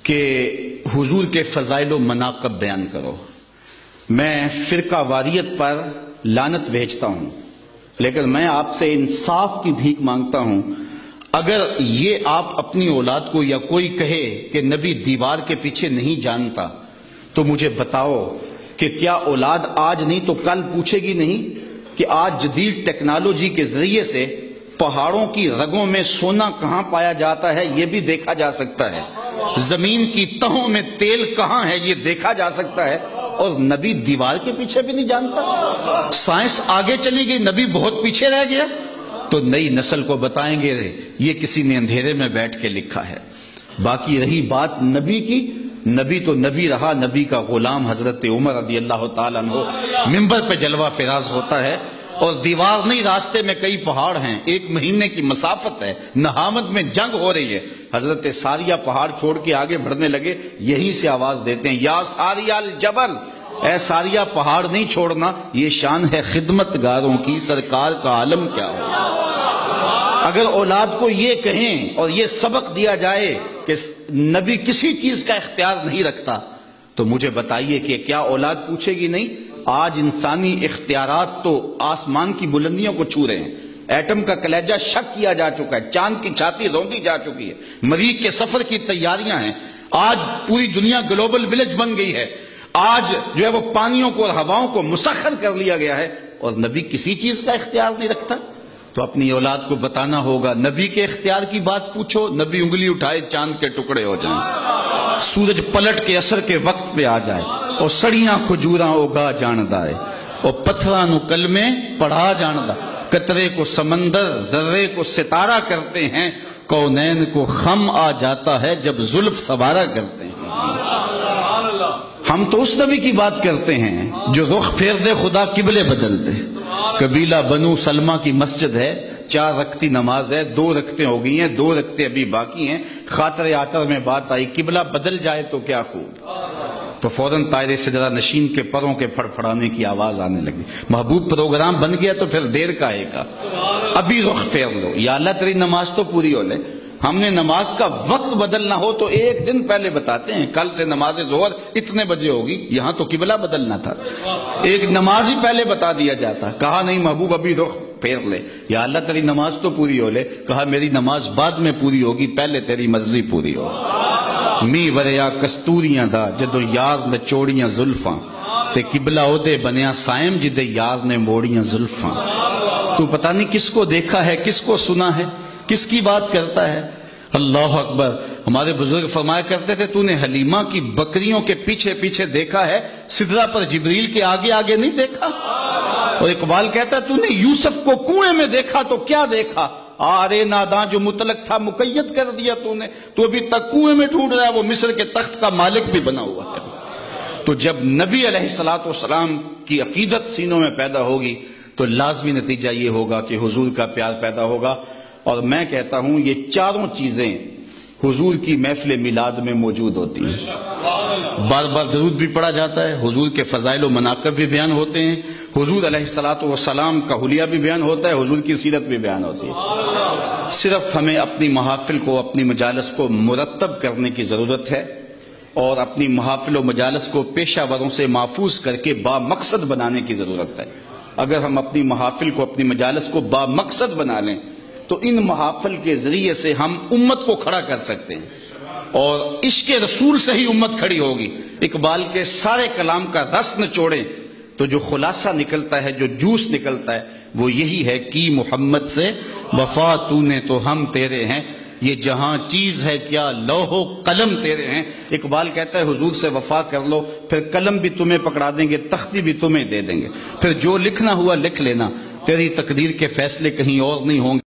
کہ حضور کے فضائل و مناقب بیان کرو۔ میں فرقہ واریت پر لعنت بھیجتا ہوں، لیکن میں آپ سے انصاف کی بھیک مانگتا ہوں۔ اگر یہ آپ اپنی اولاد کو یا کوئی کہے کہ نبی دیوار کے پیچھے نہیں جانتا تو مجھے بتاؤ کہ کیا اولاد آج نہیں تو کل پوچھے گی نہیں کہ آج جدید ٹیکنالوجی کے ذریعے سے پہاڑوں کی رگوں میں سونا کہاں پایا جاتا ہے یہ بھی دیکھا جا سکتا ہے، زمین کی تہوں میں تیل کہاں ہے یہ دیکھا جا سکتا ہے، اور نبی دیوار کے پیچھے بھی نہیں جانتا؟ سائنس آگے چلی گئی، نبی بہت پیچھے رہ گیا۔ تو نئی نسل کو بتائیں گے یہ کسی نے اندھیرے میں بیٹھ کے لکھا ہے۔ باقی رہی بات نبی کی، نبی تو نبی رہا، نبی کا غلام حضرت عمر رضی اللہ تعالیٰ عنہ منبر پہ جلوہ فراز ہوتا ہے، اور دیوار نہیں، راستے میں کئی پہاڑ ہیں، 1 مہینے کی مسافت ہے، نہامت میں جنگ ہو رہی ہے۔ حضرت ساریہ پہاڑ چھوڑ کے آگے بڑھنے لگے، یہیں سے آواز دیتے ہیں یا ساریہ الجبل، اے ساریہ پہاڑ نہیں چھوڑنا، یہ شان ہے خدمتگاروں کی، سرکار کا عالم کیا ہو۔ اگر اولاد کو یہ کہیں اور یہ سبق دیا جائے کہ نبی کسی چیز کا اختیار نہیں رکھتا تو مجھے بتائیے کہ کیا اولاد پوچھے گی نہیں؟ آج انسانی اختیارات تو آسمان کی بلندیوں کو چھو رہے ہیں، ایٹم کا کلیجہ شک کیا جا چکا ہے، چاند کی چھاتی روندی جا چکی ہے، مریخ کے سفر کی تیاریاں ہیں، آج پوری دنیا گلوبل ولیج بن گئی ہے، آج جو ہے وہ پانیوں کو اور ہواؤں کو مسخر کر لیا گیا ہے، اور نبی کسی چیز کا اختیار نہیں رکھتا۔ تو اپنی اولاد کو بتانا ہوگا، نبی کے اختیار کی بات پوچھو، نبی انگلی اٹھائے چاند کے ٹکڑے ہو جائیں، سورج پلٹ کے عصر کے وقت پہ آ جائے، اور سڑیاں کھجوراں اگا جاندا ہے، اور پتھراں نو کلمے پڑھا جاندا، قطرے کو سمندر ذرے کو ستارہ کرتے ہیں، کونین کو خم آ جاتا ہے جب زلف سوارا کرتے ہیں۔ ہم تو اس نبی کی بات کرتے ہیں جو رخ پھیر دے خدا قبلے بدل دے۔ قبیلہ بنو سلمہ کی مسجد ہے، 4 رکعتی نماز ہے، 2 رکعتیں ہو گئی ہیں، 2 رکعتیں ابھی باقی ہیں، خاطر آطر میں بات آئی قبلہ بدل جائے تو کیا خوب، تو فوراً طائر سجدہ نشین کے پروں کے پھڑ پھڑانے کی آواز آنے لگی۔ محبوب پروگرام بن گیا تو پھر دیر کا ہے کا، ابھی رخ پھیر لو، یا اللہ تیری نماز تو پوری ہو لے۔ ہم نے نماز کا وقت بدلنا ہو تو 1 دن پہلے بتاتے ہیں، کل سے نماز ظہر اتنے بجے ہوگی، یہاں تو قبلہ بدلنا تھا، ایک نماز ہی پہلے بتا دیا جاتا، کہا نہیں محبوب ابھی رخ پھیر لے، یا اللہ تیری نماز تو پوری ہو لے، کہا میری نماز بعد میں پوری ہوگی، پہلے تیری مرضی پوری ہو۔ می وریا کستوریاں دا جدو یار نچوڑیاں زلفاں، تے قبلہ او دے بنیا سائم جدے یار نے موڑیاں زلفاں۔ تو پتہ نہیں کس کو دیکھا ہے، کس کو سنا ہے، کس کی بات کرتا ہے؟ اللہ اکبر۔ ہمارے بزرگ فرمایا کرتے تھے تو نے حلیمہ کی بکریوں کے پیچھے پیچھے دیکھا ہے، سدرہ پر جبریل کے آگے آگے نہیں دیکھا۔ اور اقبال کہتا ہے تو نے یوسف کو کنویں میں دیکھا تو کیا دیکھا، آرے ناداں جو مطلق تھا مقید کر دیا تو نے، تو ابھی تک کنویں میں ڈھونڈ رہا ہے، وہ مصر کے تخت کا مالک بھی بنا ہوا ہے۔ تو جب نبی علیہ السلام کی عقیدت سینوں میں پیدا ہوگی تو لازمی نتیجہ یہ ہوگا کہ حضور کا پیار پیدا ہوگا۔ اور میں کہتا ہوں یہ 4 چیزیں حضور کی محفل میلاد میں موجود ہوتی ہیں۔ بار بار درود بھی پڑھا جاتا ہے، حضور کے فضائل و مناقب بھی بیان ہوتے ہیں، حضور علیہ السلام کا حلیہ بھی بیان ہوتا ہے، حضور کی سیرت بھی بیان ہوتی ہے۔ صرف ہمیں اپنی محافل کو، اپنی مجالس کو مرتب کرنے کی ضرورت ہے، اور اپنی محافل و مجالس کو پیشہ وروں سے محفوظ کر کے با مقصد بنانے کی ضرورت ہے۔ اگر ہم اپنی محافل کو، اپنی مجالس کو با مقصد بنا لیں تو ان محافل کے ذریعے سے ہم امت کو کھڑا کر سکتے ہیں، اور عشق رسول سے ہی امت کھڑی ہوگی۔ اقبال کے سارے کلام کا رس نچوڑیں تو جو خلاصہ نکلتا ہے، جو جوس نکلتا ہے، وہ یہی ہے کہ محمد سے وفا تو نے تو ہم تیرے ہیں، یہ جہاں چیز ہے کیا لوح و قلم تیرے ہیں۔ اقبال کہتا ہے حضور سے وفا کر لو، پھر قلم بھی تمہیں پکڑا دیں گے، تختی بھی تمہیں دے دیں گے، پھر جو لکھنا ہوا لکھ لینا، تیری تقدیر کے فیصلے کہیں اور نہیں ہوں گے۔